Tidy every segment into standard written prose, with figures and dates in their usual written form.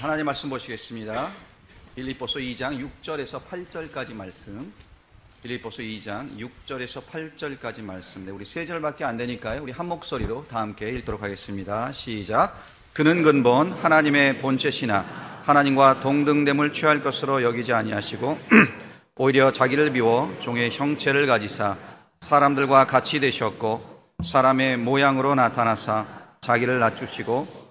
하나님 말씀 보시겠습니다. 빌립보서 2장 6절에서 8절까지 말씀. 빌립보서 2장 6절에서 8절까지 말씀. 우리 세 절밖에 안 되니까요. 우리 한 목소리로 다 함께 읽도록 하겠습니다. 시작. 그는 근본 하나님의 본체시나 하나님과 동등됨을 취할 것으로 여기지 아니하시고 오히려 자기를 비워 종의 형체를 가지사 사람들과 같이 되셨고 사람의 모양으로 나타나사 자기를 낮추시고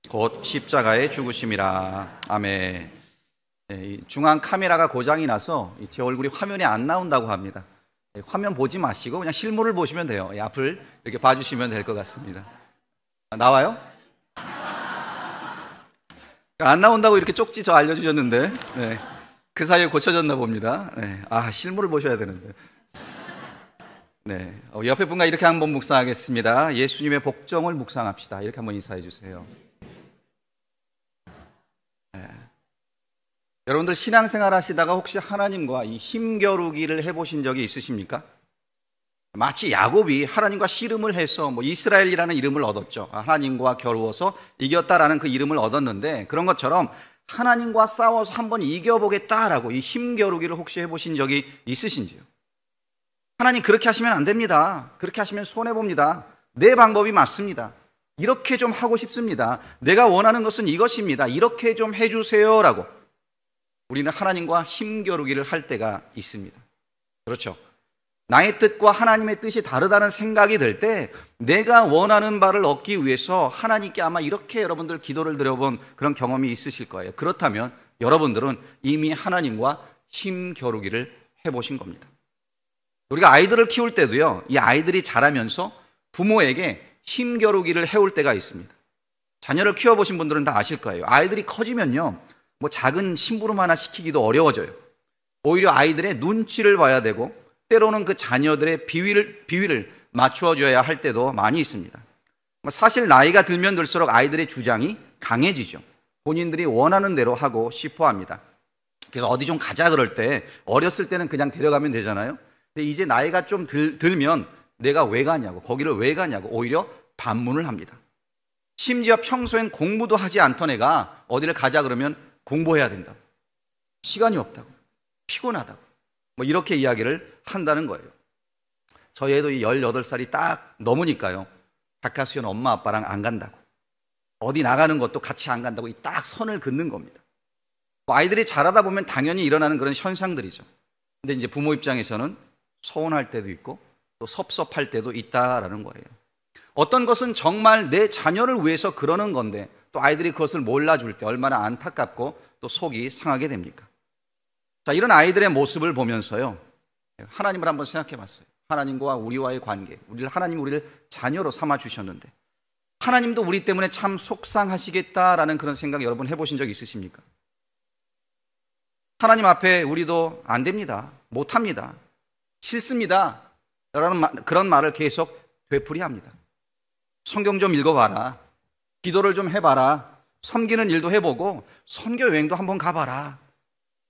곧 십자가에 죽으심이라. 아멘. 중앙 카메라가 고장이 나서 제 얼굴이 화면에 안 나온다고 합니다. 화면 보지 마시고 그냥 실물을 보시면 돼요. 앞을 이렇게 봐주시면 될 것 같습니다. 나와요? 안 나온다고 이렇게 쪽지 저 알려주셨는데 그 사이에 고쳐졌나 봅니다. 실물을 보셔야 되는데. 옆에 분과 이렇게 한번 묵상하겠습니다. 예수님의 복종을 묵상합시다. 이렇게 한번 인사해 주세요. 여러분들 신앙생활 하시다가 혹시 하나님과 이 힘겨루기를 해보신 적이 있으십니까? 마치 야곱이 하나님과 씨름을 해서 이스라엘이라는 이름을 얻었죠. 하나님과 겨루어서 이겼다라는 그 이름을 얻었는데, 그런 것처럼 하나님과 싸워서 한번 이겨보겠다라고 이 힘겨루기를 혹시 해보신 적이 있으신지요? 하나님 그렇게 하시면 안 됩니다. 그렇게 하시면 손해봅니다. 내 방법이 맞습니다. 이렇게 좀 하고 싶습니다. 내가 원하는 것은 이것입니다. 이렇게 좀 해주세요라고 우리는 하나님과 힘겨루기를 할 때가 있습니다. 그렇죠? 나의 뜻과 하나님의 뜻이 다르다는 생각이 들 때 내가 원하는 바를 얻기 위해서 하나님께 아마 이렇게 여러분들 기도를 드려본 그런 경험이 있으실 거예요. 그렇다면 여러분들은 이미 하나님과 힘겨루기를 해보신 겁니다. 우리가 아이들을 키울 때도요, 이 아이들이 자라면서 부모에게 힘겨루기를 해올 때가 있습니다. 자녀를 키워보신 분들은 다 아실 거예요. 아이들이 커지면요, 작은 심부름 하나 시키기도 어려워져요. 오히려 아이들의 눈치를 봐야 되고 때로는 그 자녀들의 비위를 맞추어줘야 할 때도 많이 있습니다. 사실 나이가 들면 들수록 아이들의 주장이 강해지죠. 본인들이 원하는 대로 하고 싶어 합니다. 그래서 어디 좀 가자 그럴 때 어렸을 때는 그냥 데려가면 되잖아요. 근데 이제 나이가 좀 들면 내가 왜 가냐고, 거기를 왜 가냐고 오히려 반문을 합니다. 심지어 평소엔 공부도 하지 않던 애가 어디를 가자 그러면 공부해야 된다고, 시간이 없다고, 피곤하다고 이렇게 이야기를 한다는 거예요. 저희 애도 18살이 딱 넘으니까요, 바카스yon 엄마 아빠랑 안 간다고, 어디 나가는 것도 같이 안 간다고 딱 선을 긋는 겁니다. 아이들이 자라다 보면 당연히 일어나는 그런 현상들이죠. 근데 이제 부모 입장에서는 서운할 때도 있고 또 섭섭할 때도 있다라는 거예요. 어떤 것은 정말 내 자녀를 위해서 그러는 건데 또 아이들이 그것을 몰라줄 때 얼마나 안타깝고 또 속이 상하게 됩니까? 자, 이런 아이들의 모습을 보면서요, 하나님을 한번 생각해 봤어요. 하나님과 우리와의 관계, 하나님 우리를 자녀로 삼아 주셨는데 하나님도 우리 때문에 참 속상하시겠다라는 그런 생각 여러분 해보신 적 있으십니까? 하나님 앞에 우리도 안 됩니다, 못합니다, 싫습니다 라는 그런 말을 계속 되풀이합니다. 성경 좀 읽어봐라, 기도를 좀 해봐라, 섬기는 일도 해보고 선교 여행도 한번 가봐라.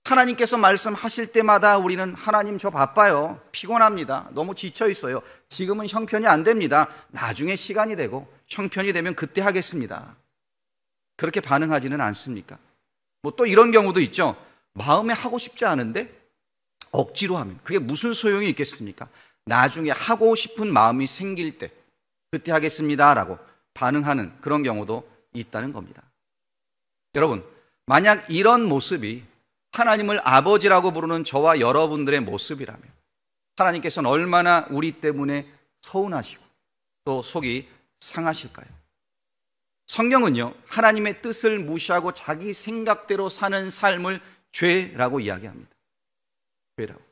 하나님께서 말씀하실 때마다 우리는 하나님 저 바빠요, 피곤합니다, 너무 지쳐있어요, 지금은 형편이 안 됩니다, 나중에 시간이 되고 형편이 되면 그때 하겠습니다. 그렇게 반응하지는 않습니까? 또 이런 경우도 있죠. 마음에 하고 싶지 않은데 억지로 하면 그게 무슨 소용이 있겠습니까? 나중에 하고 싶은 마음이 생길 때 그때 하겠습니다라고 반응하는 그런 경우도 있다는 겁니다. 여러분, 만약 이런 모습이 하나님을 아버지라고 부르는 저와 여러분들의 모습이라면 하나님께서는 얼마나 우리 때문에 서운하시고 또 속이 상하실까요? 성경은요, 하나님의 뜻을 무시하고 자기 생각대로 사는 삶을 죄라고 이야기합니다. 죄라고.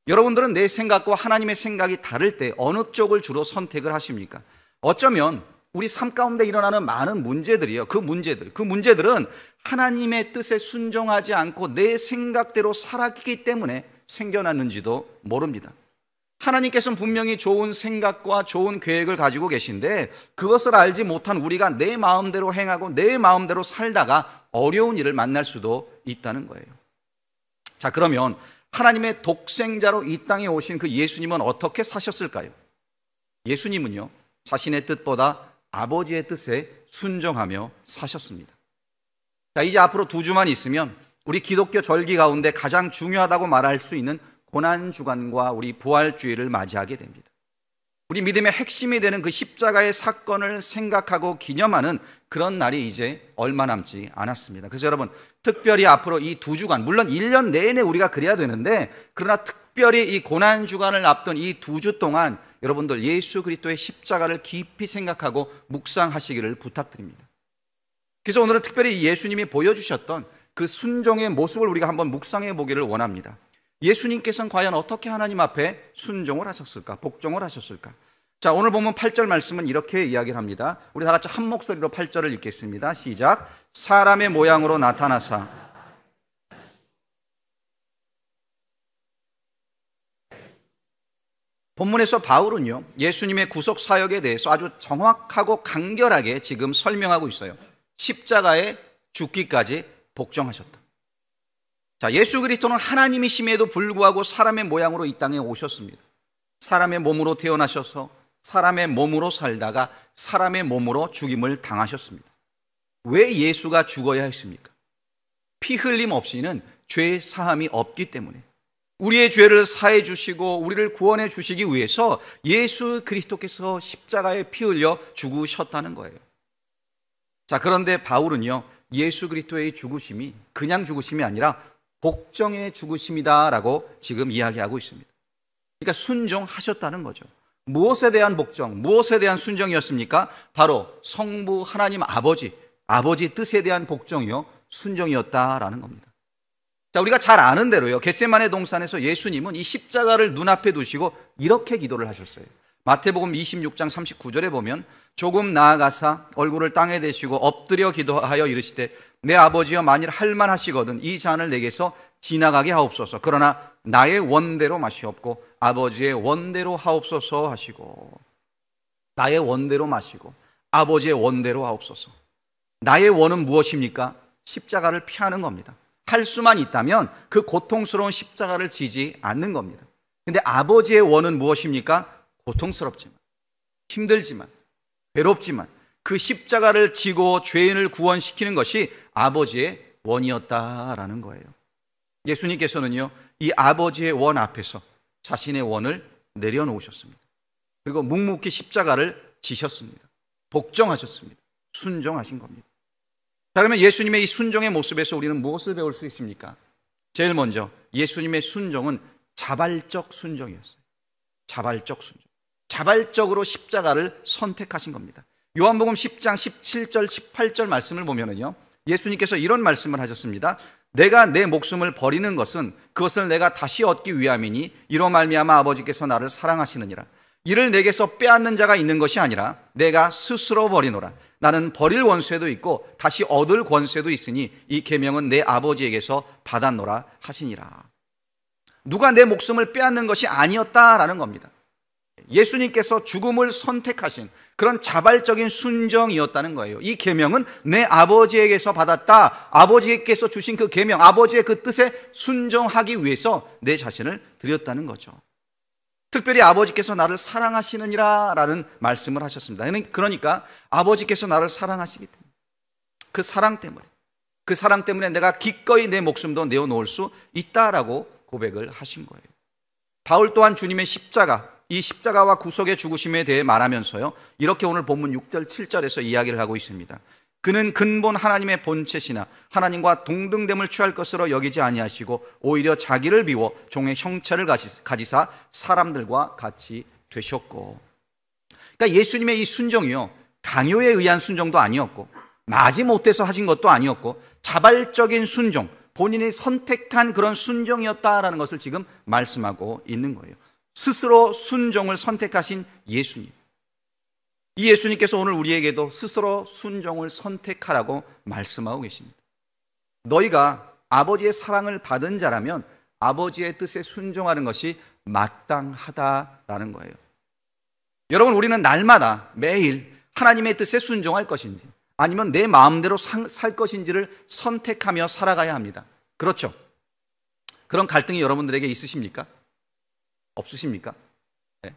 여러분들은 내 생각과 하나님의 생각이 다를 때 어느 쪽을 주로 선택을 하십니까? 어쩌면 우리 삶 가운데 일어나는 많은 문제들이요, 그 문제들은 하나님의 뜻에 순종하지 않고 내 생각대로 살았기 때문에 생겨났는지도 모릅니다. 하나님께서는 분명히 좋은 생각과 좋은 계획을 가지고 계신데 그것을 알지 못한 우리가 내 마음대로 행하고 내 마음대로 살다가 어려운 일을 만날 수도 있다는 거예요. 자, 그러면 하나님의 독생자로 이 땅에 오신 그 예수님은 어떻게 사셨을까요? 예수님은요, 자신의 뜻보다 아버지의 뜻에 순종하며 사셨습니다. 자, 이제 앞으로 2주만 있으면 우리 기독교 절기 가운데 가장 중요하다고 말할 수 있는 고난주간과 우리 부활주일을 맞이하게 됩니다. 우리 믿음의 핵심이 되는 그 십자가의 사건을 생각하고 기념하는 그런 날이 이제 얼마 남지 않았습니다. 그래서 여러분, 특별히 앞으로 이 2주간, 물론 1년 내내 우리가 그래야 되는데, 그러나 특별히 이 고난주간을 앞둔 이 2주 동안 여러분들 예수 그리스도의 십자가를 깊이 생각하고 묵상하시기를 부탁드립니다. 그래서 오늘은 특별히 예수님이 보여주셨던 그 순종의 모습을 우리가 한번 묵상해 보기를 원합니다. 예수님께서는 과연 어떻게 하나님 앞에 순종을 하셨을까? 복종을 하셨을까? 자, 오늘 보면 8절 말씀은 이렇게 이야기를 합니다. 우리 다 같이 한 목소리로 8절을 읽겠습니다. 시작. 사람의 모양으로 나타나사 본문에서 바울은요, 예수님의 구속 사역에 대해서 아주 정확하고 간결하게 지금 설명하고 있어요. 십자가에 죽기까지 복종하셨다. 자, 예수 그리스도는 하나님이심에도 불구하고 사람의 모양으로 이 땅에 오셨습니다. 사람의 몸으로 태어나셔서 사람의 몸으로 살다가 사람의 몸으로 죽임을 당하셨습니다. 왜 예수가 죽어야 했습니까? 피 흘림 없이는 죄 사함이 없기 때문에, 우리의 죄를 사해 주시고 우리를 구원해 주시기 위해서 예수 그리스도께서 십자가에 피 흘려 죽으셨다는 거예요. 자, 그런데 바울은요, 예수 그리스도의 죽으심이 그냥 죽으심이 아니라 복종의 죽으심이다라고 지금 이야기하고 있습니다. 그러니까 순종하셨다는 거죠. 무엇에 대한 복종, 무엇에 대한 순종이었습니까? 바로 성부 하나님 아버지 뜻에 대한 복종이요, 순종이었다라는 겁니다. 자, 우리가 잘 아는 대로요, 겟세마네 동산에서 예수님은 이 십자가를 눈앞에 두시고 이렇게 기도를 하셨어요. 마태복음 26장 39절에 보면 조금 나아가사 얼굴을 땅에 대시고 엎드려 기도하여 이르시되 내 아버지여 만일 할만하시거든 이 잔을 내게서 지나가게 하옵소서. 그러나 나의 원대로 마시옵고 아버지의 원대로 하옵소서 하시고, 나의 원대로 마시고 아버지의 원대로 하옵소서. 나의 원은 무엇입니까? 십자가를 피하는 겁니다. 할 수만 있다면 그 고통스러운 십자가를 지지 않는 겁니다. 근데 아버지의 원은 무엇입니까? 고통스럽지만, 힘들지만, 괴롭지만 그 십자가를 지고 죄인을 구원시키는 것이 아버지의 원이었다라는 거예요. 예수님께서는요, 이 아버지의 원 앞에서 자신의 원을 내려놓으셨습니다. 그리고 묵묵히 십자가를 지셨습니다. 복종하셨습니다. 순종하신 겁니다. 자, 그러면 예수님의 이 순종의 모습에서 우리는 무엇을 배울 수 있습니까? 제일 먼저 예수님의 순종은 자발적 순종이었어요. 자발적 순종. 자발적으로 십자가를 선택하신 겁니다. 요한복음 10장 17절 18절 말씀을 보면은요, 예수님께서 이런 말씀을 하셨습니다. 내가 내 목숨을 버리는 것은 그것을 내가 다시 얻기 위함이니 이로 말미암아 아버지께서 나를 사랑하시느니라. 이를 내게서 빼앗는 자가 있는 것이 아니라 내가 스스로 버리노라. 나는 버릴 원수에도 있고 다시 얻을 권세도 있으니 이 계명은 내 아버지에게서 받았노라 하시니라. 누가 내 목숨을 빼앗는 것이 아니었다라는 겁니다. 예수님께서 죽음을 선택하신 그런 자발적인 순종이었다는 거예요. 이 계명은 내 아버지에게서 받았다. 아버지께서 주신 그 계명, 아버지의 그 뜻에 순종하기 위해서 내 자신을 드렸다는 거죠. 특별히 아버지께서 나를 사랑하시느니라 라는 말씀을 하셨습니다. 그러니까 아버지께서 나를 사랑하시기 때문에, 그 사랑 때문에 내가 기꺼이 내 목숨도 내어놓을 수 있다라고 고백을 하신 거예요. 바울 또한 주님의 십자가, 이 십자가와 구속의 죽으심에 대해 말하면서요, 이렇게 오늘 본문 6절 7절에서 이야기를 하고 있습니다. 그는 근본 하나님의 본체시나 하나님과 동등됨을 취할 것으로 여기지 아니하시고 오히려 자기를 비워 종의 형체를 가지사 사람들과 같이 되셨고. 그러니까 예수님의 이 순종이요, 강요에 의한 순종도 아니었고 마지못해서 하신 것도 아니었고 자발적인 순종, 본인이 선택한 그런 순종이었다라는 것을 지금 말씀하고 있는 거예요. 스스로 순종을 선택하신 예수님, 이 예수님께서 오늘 우리에게도 스스로 순종을 선택하라고 말씀하고 계십니다. 너희가 아버지의 사랑을 받은 자라면 아버지의 뜻에 순종하는 것이 마땅하다라는 거예요. 여러분, 우리는 날마다 매일 하나님의 뜻에 순종할 것인지 아니면 내 마음대로 살 것인지를 선택하며 살아가야 합니다. 그렇죠? 그런 갈등이 여러분들에게 있으십니까? 없으십니까? 네.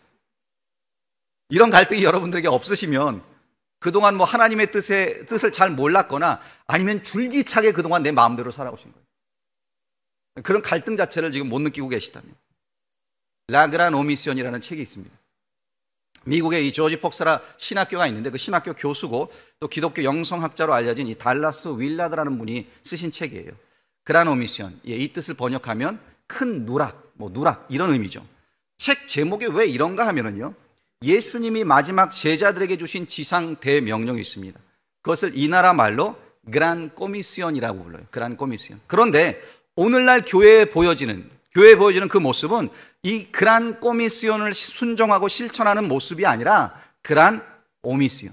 이런 갈등이 여러분들에게 없으시면 그동안 뭐 하나님의 뜻을 잘 몰랐거나 아니면 줄기차게 그동안 내 마음대로 살아오신 거예요. 그런 갈등 자체를 지금 못 느끼고 계시다면. 라그란 오미시언이라는 책이 있습니다. 미국의 이 조지 폭스라 신학교가 있는데 그 신학교 교수고 또 기독교 영성학자로 알려진 이 달라스 윌라드라는 분이 쓰신 책이에요. 그란 오미시언. 이 뜻을 번역하면 큰 누락, 누락 이런 의미죠. 책 제목에 왜 이런가 하면은요, 예수님이 마지막 제자들에게 주신 지상 대명령이 있습니다. 그것을 이 나라 말로 그란 꼬미시언이라고 불러요. 그란 꼬미시언. 그런데 오늘날 교회에 보여지는 그 모습은 이 그란 꼬미시언을 순종하고 실천하는 모습이 아니라 그란 오미시언.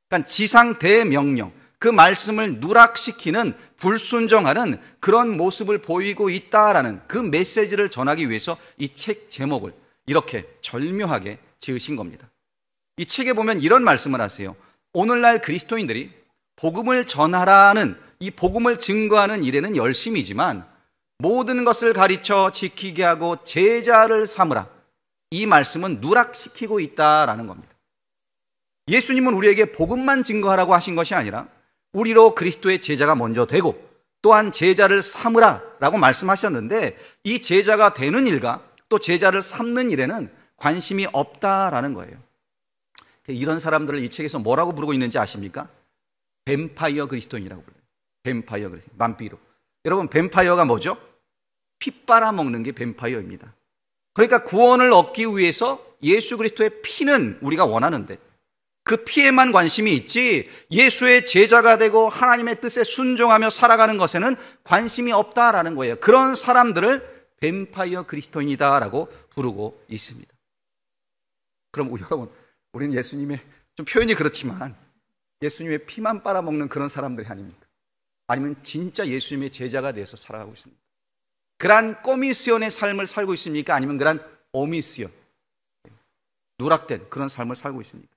그러니까 지상 대명령, 그 말씀을 누락시키는, 불순종하는 그런 모습을 보이고 있다라는 그 메시지를 전하기 위해서 이 책 제목을 이렇게 절묘하게 지으신 겁니다. 이 책에 보면 이런 말씀을 하세요. 오늘날 그리스도인들이 복음을 전하라는, 이 복음을 증거하는 일에는 열심이지만 모든 것을 가르쳐 지키게 하고 제자를 삼으라. 이 말씀은 누락시키고 있다라는 겁니다. 예수님은 우리에게 복음만 증거하라고 하신 것이 아니라 우리로 그리스도의 제자가 먼저 되고 또한 제자를 삼으라 라고 말씀하셨는데, 이 제자가 되는 일과 또 제자를 삼는 일에는 관심이 없다라는 거예요. 이런 사람들을 이 책에서 뭐라고 부르고 있는지 아십니까? 뱀파이어 그리스도인이라고 불러요. 뱀파이어 그리스도인, 밤피로. 여러분, 뱀파이어가 뭐죠? 피 빨아먹는 게 뱀파이어입니다. 그러니까 구원을 얻기 위해서 예수 그리스도의 피는 우리가 원하는데 그 피에만 관심이 있지 예수의 제자가 되고 하나님의 뜻에 순종하며 살아가는 것에는 관심이 없다라는 거예요. 그런 사람들을 뱀파이어 그리스도인이다라고 부르고 있습니다. 그럼 여러분, 우리는 예수님의, 좀 표현이 그렇지만 예수님의 피만 빨아먹는 그런 사람들이 아닙니까? 아니면 진짜 예수님의 제자가 돼서 살아가고 있습니까? 그란 꼬미시언의 삶을 살고 있습니까? 아니면 그란 오미시언, 누락된 그런 삶을 살고 있습니까?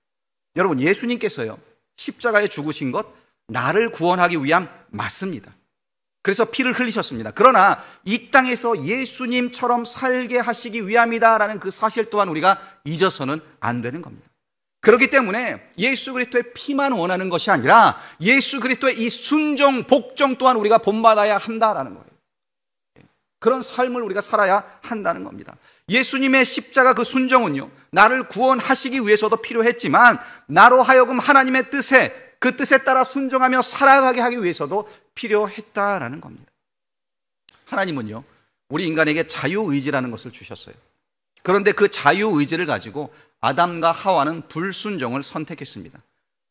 여러분, 예수님께서요, 십자가에 죽으신 것 나를 구원하기 위함 맞습니다. 그래서 피를 흘리셨습니다. 그러나 이 땅에서 예수님처럼 살게 하시기 위함이다라는 그 사실 또한 우리가 잊어서는 안 되는 겁니다. 그렇기 때문에 예수 그리스도의 피만 원하는 것이 아니라 예수 그리스도의 이 순종, 복종 또한 우리가 본받아야 한다라는 거예요. 그런 삶을 우리가 살아야 한다는 겁니다. 예수님의 십자가 그 순종은요, 나를 구원하시기 위해서도 필요했지만 나로 하여금 하나님의 뜻에, 그 뜻에 따라 순종하며 살아가게 하기 위해서도 필요했다라는 겁니다. 하나님은요, 우리 인간에게 자유의지라는 것을 주셨어요. 그런데 그 자유의지를 가지고 아담과 하와는 불순종을 선택했습니다.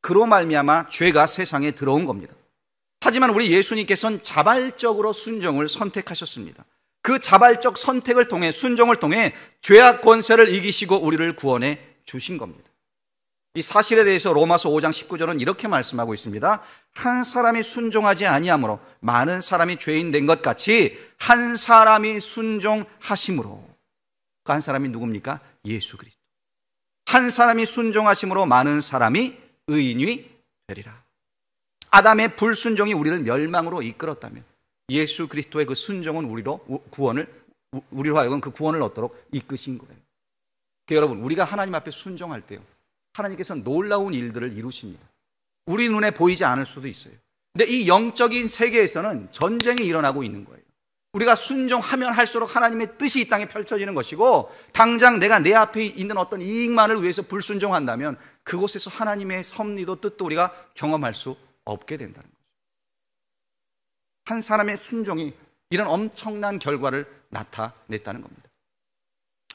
그로 말미암아 죄가 세상에 들어온 겁니다. 하지만 우리 예수님께서는 자발적으로 순종을 선택하셨습니다. 그 자발적 선택을 통해, 순종을 통해 죄악 권세를 이기시고 우리를 구원해 주신 겁니다. 이 사실에 대해서 로마서 5장 19절은 이렇게 말씀하고 있습니다. 한 사람이 순종하지 아니함으로 많은 사람이 죄인 된 것 같이 한 사람이 순종하심으로, 그 한 사람이 누굽니까? 예수 그리스도. 한 사람이 순종하심으로 많은 사람이 의인이 되리라. 아담의 불순종이 우리를 멸망으로 이끌었다면 예수 그리스도의 그 순종은 우리로 하여금 그 구원을 얻도록 이끄신 거예요. 여러분, 우리가 하나님 앞에 순종할 때요, 하나님께서는 놀라운 일들을 이루십니다. 우리 눈에 보이지 않을 수도 있어요. 근데 이 영적인 세계에서는 전쟁이 일어나고 있는 거예요. 우리가 순종하면 할수록 하나님의 뜻이 이 땅에 펼쳐지는 것이고, 당장 내가 내 앞에 있는 어떤 이익만을 위해서 불순종한다면 그곳에서 하나님의 섭리도 뜻도 우리가 경험할 수 없게 된다는 거죠. 한 사람의 순종이 이런 엄청난 결과를 나타냈다는 겁니다.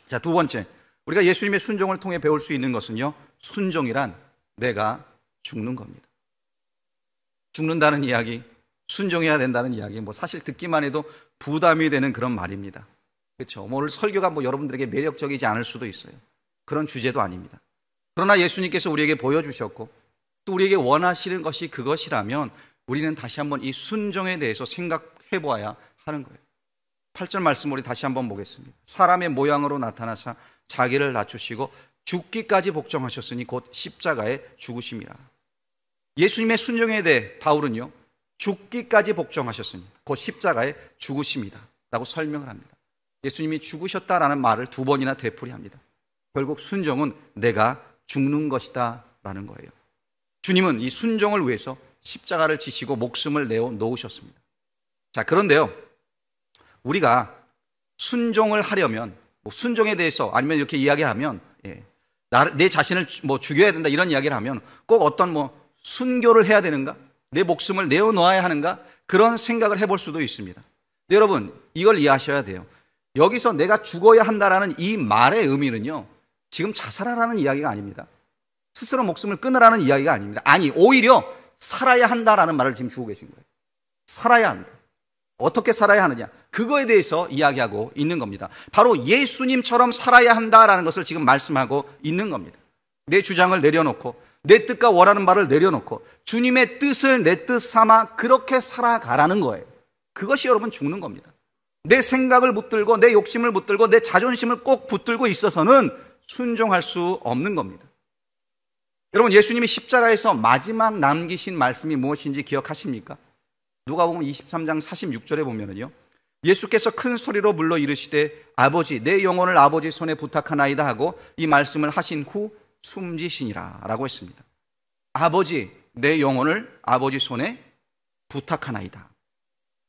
자, 두 번째, 우리가 예수님의 순종을 통해 배울 수 있는 것은요, 순종이란 내가 죽는 겁니다. 죽는다는 이야기, 순종해야 된다는 이야기, 사실 듣기만 해도 부담이 되는 그런 말입니다. 그렇죠? 오늘 설교가 여러분들에게 매력적이지 않을 수도 있어요. 그런 주제도 아닙니다. 그러나 예수님께서 우리에게 보여주셨고 또 우리에게 원하시는 것이 그것이라면 우리는 다시 한번 이 순종에 대해서 생각해 보아야 하는 거예요. 8절 말씀 우리 다시 한번 보겠습니다. 사람의 모양으로 나타나사 자기를 낮추시고 죽기까지 복종하셨으니 곧 십자가에 죽으심이라. 예수님의 순종에 대해 바울은요, 죽기까지 복종하셨으니 곧 십자가에 죽으심이다 라고 설명을 합니다. 예수님이 죽으셨다라는 말을 두 번이나 되풀이합니다. 결국 순종은 내가 죽는 것이다 라는 거예요. 주님은 이 순종을 위해서 십자가를 지시고 목숨을 내어 놓으셨습니다. 자, 그런데요, 우리가 순종을 하려면, 순종에 대해서 아니면 이렇게 이야기하면, 내 자신을 죽여야 된다 이런 이야기를 하면 꼭 어떤 순교를 해야 되는가, 내 목숨을 내어 놓아야 하는가, 그런 생각을 해볼 수도 있습니다. 근데 여러분, 이걸 이해하셔야 돼요. 여기서 내가 죽어야 한다라는 이 말의 의미는요, 지금 자살하라는 이야기가 아닙니다. 스스로 목숨을 끊으라는 이야기가 아닙니다. 아니, 오히려 살아야 한다라는 말을 지금 주고 계신 거예요. 살아야 한다. 어떻게 살아야 하느냐, 그거에 대해서 이야기하고 있는 겁니다. 바로 예수님처럼 살아야 한다라는 것을 지금 말씀하고 있는 겁니다. 내 주장을 내려놓고 내 뜻과 원하는 바를 내려놓고 주님의 뜻을 내 뜻 삼아 그렇게 살아가라는 거예요. 그것이 여러분 죽는 겁니다. 내 생각을 붙들고 내 욕심을 붙들고 내 자존심을 꼭 붙들고 있어서는 순종할 수 없는 겁니다. 여러분, 예수님이 십자가에서 마지막 남기신 말씀이 무엇인지 기억하십니까? 누가복음 23장 46절에 보면은요, 예수께서 큰 소리로 불러 이르시되 아버지, 내 영혼을 아버지 손에 부탁하나이다 하고 이 말씀을 하신 후 숨지시니라 라고 했습니다. 아버지, 내 영혼을 아버지 손에 부탁하나이다.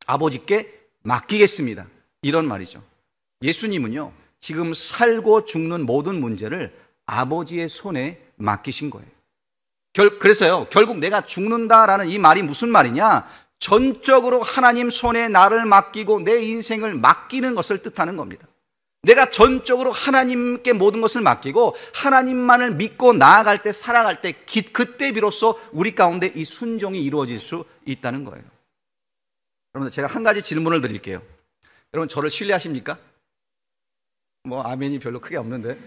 아버지께 맡기겠습니다. 이런 말이죠. 예수님은요, 지금 살고 죽는 모든 문제를 아버지의 손에 맡기신 거예요. 그래서요, 결국 내가 죽는다라는 이 말이 무슨 말이냐? 전적으로 하나님 손에 나를 맡기고 내 인생을 맡기는 것을 뜻하는 겁니다. 내가 전적으로 하나님께 모든 것을 맡기고 하나님만을 믿고 나아갈 때, 살아갈 때, 그때 비로소 우리 가운데 이 순종이 이루어질 수 있다는 거예요. 여러분들, 제가 한 가지 질문을 드릴게요. 여러분, 저를 신뢰하십니까? 아멘이 별로 크게 없는데,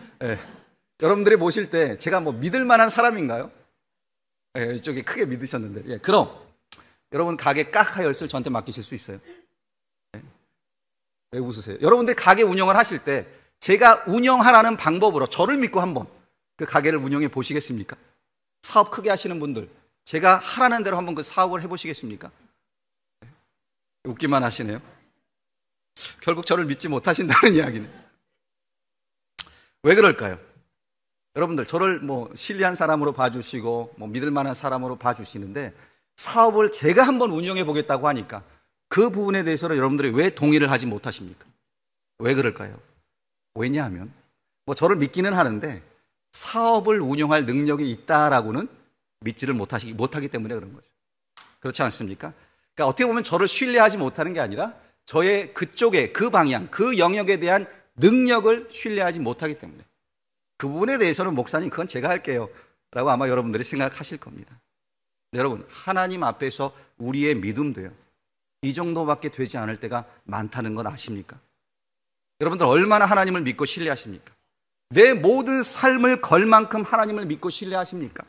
여러분들이 보실 때 제가 믿을 만한 사람인가요? 이쪽에 크게 믿으셨는데, 그럼 여러분 가게 깍하 열쇠를 저한테 맡기실 수 있어요? 왜 웃으세요? 여러분들 가게 운영을 하실 때 제가 운영하라는 방법으로 저를 믿고 한번 그 가게를 운영해 보시겠습니까? 사업 크게 하시는 분들, 제가 하라는 대로 한번 그 사업을 해보시겠습니까? 웃기만 하시네요. 결국 저를 믿지 못하신다는 이야기네. 왜 그럴까요? 여러분들, 저를 신뢰한 사람으로 봐주시고 믿을 만한 사람으로 봐주시는데, 사업을 제가 한번 운영해 보겠다고 하니까 그 부분에 대해서는 여러분들이 왜 동의를 하지 못하십니까? 왜 그럴까요? 왜냐하면 저를 믿기는 하는데 사업을 운영할 능력이 있다라고는 믿지를 못하기 때문에 그런 거죠. 그렇지 않습니까? 그러니까 어떻게 보면 저를 신뢰하지 못하는 게 아니라 저의 그쪽에, 그 방향, 그 영역에 대한 능력을 신뢰하지 못하기 때문에, 그 부분에 대해서는 목사님 그건 제가 할게요 라고 아마 여러분들이 생각하실 겁니다. 여러분, 하나님 앞에서 우리의 믿음도요, 이 정도밖에 되지 않을 때가 많다는 건 아십니까? 여러분들 얼마나 하나님을 믿고 신뢰하십니까? 내 모든 삶을 걸 만큼 하나님을 믿고 신뢰하십니까?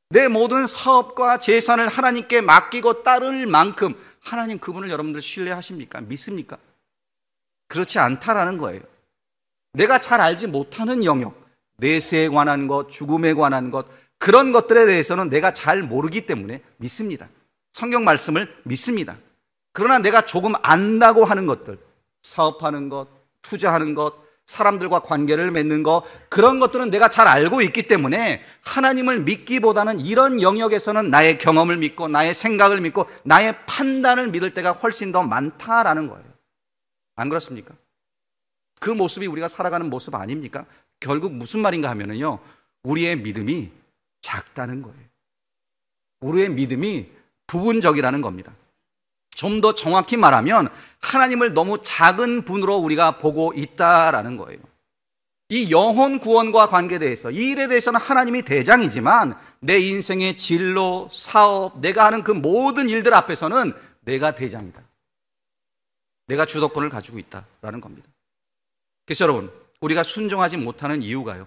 내 모든 사업과 재산을 하나님께 맡기고 따를 만큼 하나님 그분을 여러분들 신뢰하십니까? 믿습니까? 그렇지 않다라는 거예요. 내가 잘 알지 못하는 영역, 내세에 관한 것, 죽음에 관한 것, 그런 것들에 대해서는 내가 잘 모르기 때문에 믿습니다. 성경 말씀을 믿습니다. 그러나 내가 조금 안다고 하는 것들, 사업하는 것, 투자하는 것, 사람들과 관계를 맺는 것, 그런 것들은 내가 잘 알고 있기 때문에 하나님을 믿기보다는 이런 영역에서는 나의 경험을 믿고 나의 생각을 믿고 나의 판단을 믿을 때가 훨씬 더 많다라는 거예요. 안 그렇습니까? 그 모습이 우리가 살아가는 모습 아닙니까? 결국 무슨 말인가 하면은요, 우리의 믿음이 작다는 거예요. 우리의 믿음이 부분적이라는 겁니다. 좀 더 정확히 말하면 하나님을 너무 작은 분으로 우리가 보고 있다라는 거예요. 이 영혼 구원과 관계대해서, 이 일에 대해서는 하나님이 대장이지만 내 인생의 진로, 사업, 내가 하는 그 모든 일들 앞에서는 내가 대장이다. 내가 주도권을 가지고 있다라는 겁니다. 그래서 여러분, 우리가 순종하지 못하는 이유가요,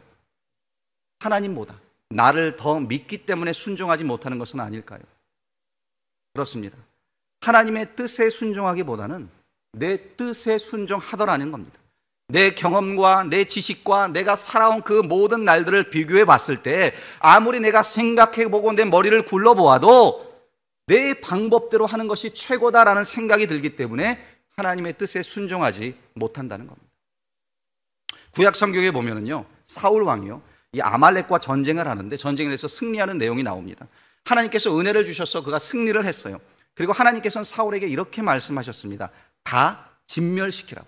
하나님보다 나를 더 믿기 때문에 순종하지 못하는 것은 아닐까요? 그렇습니다. 하나님의 뜻에 순종하기보다는 내 뜻에 순종하더라는 겁니다. 내 경험과 내 지식과 내가 살아온 그 모든 날들을 비교해 봤을 때 아무리 내가 생각해 보고 내 머리를 굴러보아도 내 방법대로 하는 것이 최고다라는 생각이 들기 때문에 하나님의 뜻에 순종하지 못한다는 겁니다. 구약 성경에 보면은요, 사울 왕이요, 이 아말렉과 전쟁을 하는데 전쟁을 해서 승리하는 내용이 나옵니다. 하나님께서 은혜를 주셔서 그가 승리를 했어요. 그리고 하나님께서는 사울에게 이렇게 말씀하셨습니다. 다 진멸시키라고.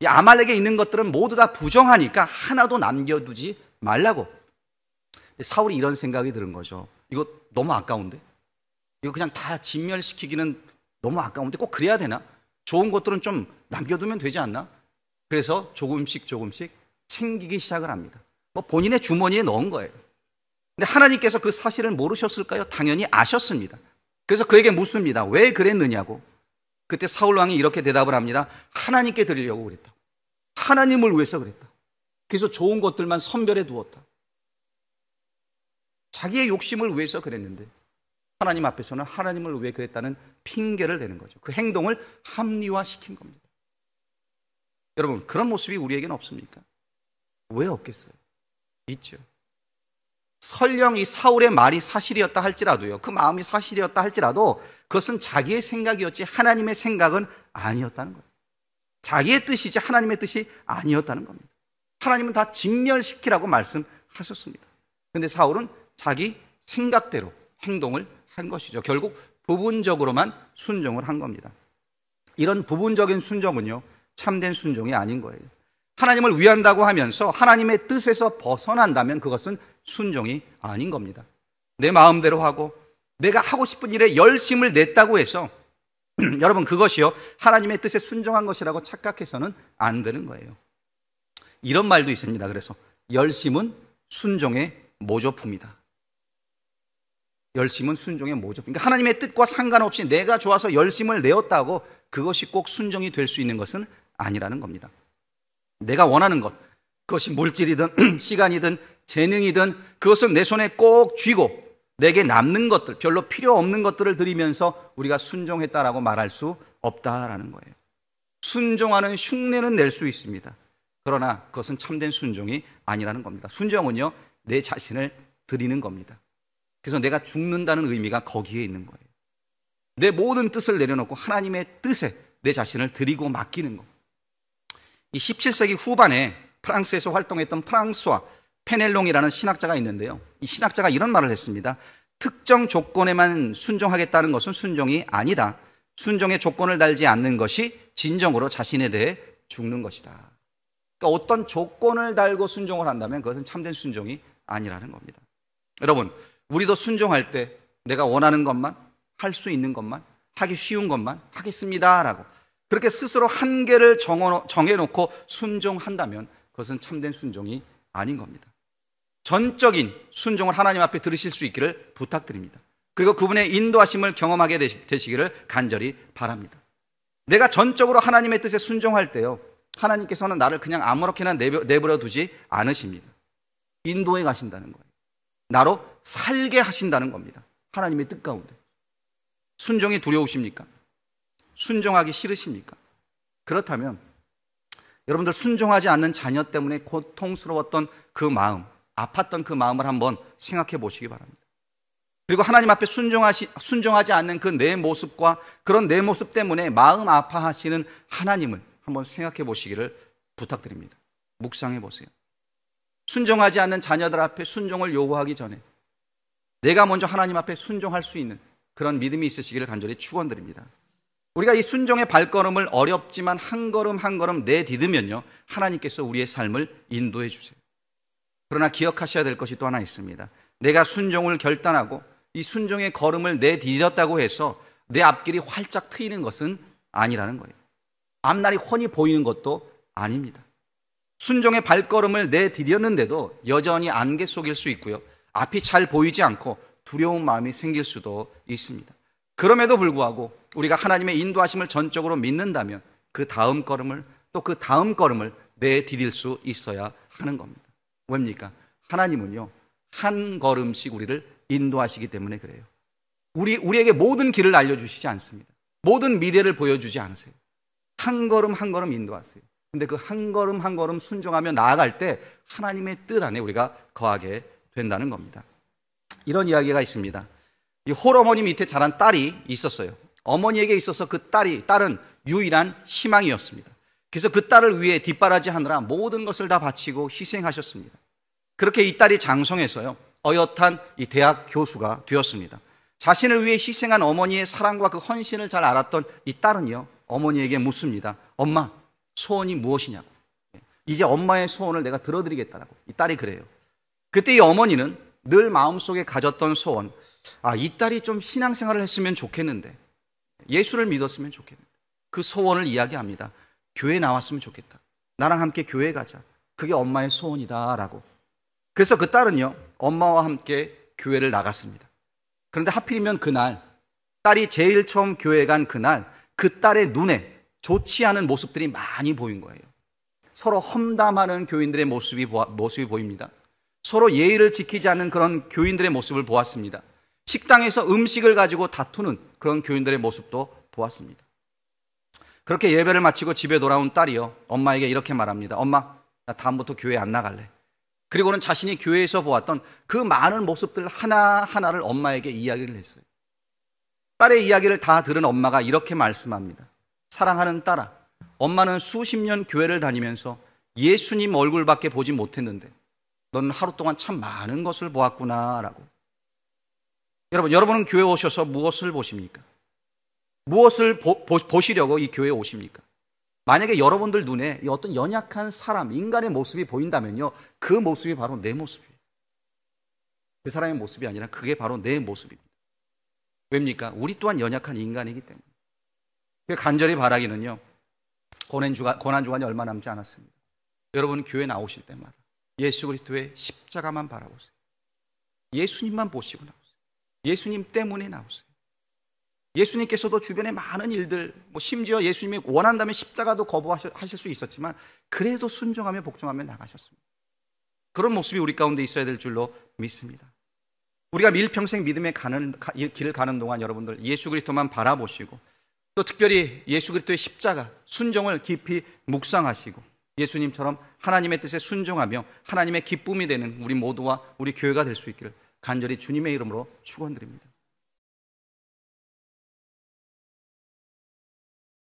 이 아말렉에 있는 것들은 모두 다 부정하니까 하나도 남겨두지 말라고. 사울이 이런 생각이 드는 거죠. 이거 너무 아까운데? 이거 그냥 다 진멸시키기는 너무 아까운데 꼭 그래야 되나? 좋은 것들은 좀 남겨두면 되지 않나? 그래서 조금씩 챙기기 시작을 합니다. 뭐 본인의 주머니에 넣은 거예요. 근데 하나님께서 그 사실을 모르셨을까요? 당연히 아셨습니다. 그래서 그에게 묻습니다. 왜 그랬느냐고. 그때 사울 왕이 이렇게 대답을 합니다. 하나님께 드리려고 그랬다. 하나님을 위해서 그랬다. 그래서 좋은 것들만 선별해 두었다. 자기의 욕심을 위해서 그랬는데 하나님 앞에서는 하나님을 위해 그랬다는 핑계를 대는 거죠. 그 행동을 합리화시킨 겁니다. 여러분, 그런 모습이 우리에게는 없습니까? 왜 없겠어요? 있죠. 설령 이 사울의 말이 사실이었다 할지라도요, 그 마음이 사실이었다 할지라도 그것은 자기의 생각이었지 하나님의 생각은 아니었다는 거예요. 자기의 뜻이지 하나님의 뜻이 아니었다는 겁니다. 하나님은 다 진멸시키라고 말씀하셨습니다. 그런데 사울은 자기 생각대로 행동을 한 것이죠. 결국 부분적으로만 순종을 한 겁니다. 이런 부분적인 순종은요, 참된 순종이 아닌 거예요. 하나님을 위한다고 하면서 하나님의 뜻에서 벗어난다면 그것은 순종이 아닌 겁니다. 내 마음대로 하고 내가 하고 싶은 일에 열심을 냈다고 해서 여러분, 그것이요 하나님의 뜻에 순종한 것이라고 착각해서는 안 되는 거예요. 이런 말도 있습니다. 그래서 열심은 순종의 모조품이다. 열심은 순종의 모조품. 그러니까 하나님의 뜻과 상관없이 내가 좋아서 열심을 내었다고 그것이 꼭 순종이 될 수 있는 것은 아니라는 겁니다. 내가 원하는 것, 그것이 물질이든 시간이든 재능이든 그것은 내 손에 꼭 쥐고 내게 남는 것들, 별로 필요 없는 것들을 드리면서 우리가 순종했다라고 말할 수 없다라는 거예요. 순종하는 흉내는 낼 수 있습니다. 그러나 그것은 참된 순종이 아니라는 겁니다. 순종은요, 내 자신을 드리는 겁니다. 그래서 내가 죽는다는 의미가 거기에 있는 거예요. 내 모든 뜻을 내려놓고 하나님의 뜻에 내 자신을 드리고 맡기는 것. 이 17세기 후반에 프랑스에서 활동했던 프랑스와 페넬롱이라는 신학자가 있는데요, 이 신학자가 이런 말을 했습니다. 특정 조건에만 순종하겠다는 것은 순종이 아니다. 순종의 조건을 달지 않는 것이 진정으로 자신에 대해 죽는 것이다. 그러니까 어떤 조건을 달고 순종을 한다면 그것은 참된 순종이 아니라는 겁니다. 여러분, 우리도 순종할 때 내가 원하는 것만, 할 수 있는 것만, 하기 쉬운 것만 하겠습니다라고 그렇게 스스로 한계를 정해놓고 순종한다면 그것은 참된 순종이 아닌 겁니다. 전적인 순종을 하나님 앞에 들으실 수 있기를 부탁드립니다. 그리고 그분의 인도하심을 경험하게 되시기를 간절히 바랍니다. 내가 전적으로 하나님의 뜻에 순종할 때요, 하나님께서는 나를 그냥 아무렇게나 내버려 두지 않으십니다. 인도해 가신다는 거예요. 나로 살게 하신다는 겁니다. 하나님의 뜻 가운데. 순종이 두려우십니까? 순종하기 싫으십니까? 그렇다면 여러분들 순종하지 않는 자녀 때문에 고통스러웠던 그 마음, 아팠던 그 마음을 한번 생각해 보시기 바랍니다. 그리고 하나님 앞에 순종하지 않는 그 내 모습과 그런 내 모습 때문에 마음 아파하시는 하나님을 한번 생각해 보시기를 부탁드립니다. 묵상해 보세요. 순종하지 않는 자녀들 앞에 순종을 요구하기 전에 내가 먼저 하나님 앞에 순종할 수 있는 그런 믿음이 있으시기를 간절히 축원드립니다. 우리가 이 순종의 발걸음을 어렵지만 한 걸음 한 걸음 내디디면요, 하나님께서 우리의 삶을 인도해 주세요. 그러나 기억하셔야 될 것이 또 하나 있습니다. 내가 순종을 결단하고 이 순종의 걸음을 내디뎠다고 해서 내 앞길이 활짝 트이는 것은 아니라는 거예요. 앞날이 훤히 보이는 것도 아닙니다. 순종의 발걸음을 내디뎠는데도 여전히 안개 속일 수 있고요, 앞이 잘 보이지 않고 두려운 마음이 생길 수도 있습니다. 그럼에도 불구하고 우리가 하나님의 인도하심을 전적으로 믿는다면 그 다음 걸음을 또 그 다음 걸음을 내디딜 수 있어야 하는 겁니다. 왜입니까? 하나님은요, 한 걸음씩 우리를 인도하시기 때문에 그래요. 우리에게 모든 길을 알려주시지 않습니다. 모든 미래를 보여주지 않으세요. 한 걸음 한 걸음 인도하세요. 근데 그 한 걸음 한 걸음 순종하며 나아갈 때 하나님의 뜻 안에 우리가 거하게 된다는 겁니다. 이런 이야기가 있습니다. 이 홀어머니 밑에 자란 딸이 있었어요. 어머니에게 있어서 그 딸은 유일한 희망이었습니다. 그래서 그 딸을 위해 뒷바라지 하느라 모든 것을 다 바치고 희생하셨습니다. 그렇게 이 딸이 장성해서요, 어엿한 이 대학 교수가 되었습니다. 자신을 위해 희생한 어머니의 사랑과 그 헌신을 잘 알았던 이 딸은요, 어머니에게 묻습니다. 엄마, 소원이 무엇이냐고. 이제 엄마의 소원을 내가 들어드리겠다라고. 이 딸이 그래요. 그때 이 어머니는 늘 마음속에 가졌던 소원, 이 딸이 좀 신앙생활을 했으면 좋겠는데, 예수를 믿었으면 좋겠는데, 그 소원을 이야기합니다. 교회 나왔으면 좋겠다. 나랑 함께 교회 가자. 그게 엄마의 소원이다라고. 그래서 그 딸은요, 엄마와 함께 교회를 나갔습니다. 그런데 하필이면 그날, 딸이 제일 처음 교회 간 그날, 그 딸의 눈에 좋지 않은 모습들이 많이 보인 거예요. 서로 험담하는 교인들의 모습이 보입니다. 서로 예의를 지키지 않는 그런 교인들의 모습을 보았습니다. 식당에서 음식을 가지고 다투는 그런 교인들의 모습도 보았습니다. 그렇게 예배를 마치고 집에 돌아온 딸이요, 엄마에게 이렇게 말합니다. 엄마, 나 다음부터 교회 안 나갈래. 그리고는 자신이 교회에서 보았던 그 많은 모습들 하나하나를 엄마에게 이야기를 했어요. 딸의 이야기를 다 들은 엄마가 이렇게 말씀합니다. 사랑하는 딸아, 엄마는 수십 년 교회를 다니면서 예수님 얼굴밖에 보지 못했는데 너는 하루 동안 참 많은 것을 보았구나 라고. 여러분은 교회 오셔서 무엇을 보십니까? 무엇을 보시려고 이 교회에 오십니까? 만약에 여러분들 눈에 이 어떤 연약한 사람, 인간의 모습이 보인다면요, 그 모습이 바로 내 모습이에요. 그 사람의 모습이 아니라 그게 바로 내 모습입니다. 왜입니까? 우리 또한 연약한 인간이기 때문에. 간절히 바라기는요, 고난주간이 얼마 남지 않았습니다. 여러분 교회 나오실 때마다 예수 그리스도의 십자가만 바라보세요. 예수님만 보시고 나오세요. 예수님 때문에 나오세요. 예수님께서도 주변에 많은 일들, 심지어 예수님이 원한다면 십자가도 거부하실 수 있었지만 그래도 순종하며 복종하며 나가셨습니다. 그런 모습이 우리 가운데 있어야 될 줄로 믿습니다. 우리가 일평생 믿음의 길을 가는 동안 여러분들 예수 그리스도만 바라보시고, 또 특별히 예수 그리스도의 십자가, 순종을 깊이 묵상하시고 예수님처럼 하나님의 뜻에 순종하며 하나님의 기쁨이 되는 우리 모두와 우리 교회가 될 수 있기를 간절히 주님의 이름으로 축원드립니다.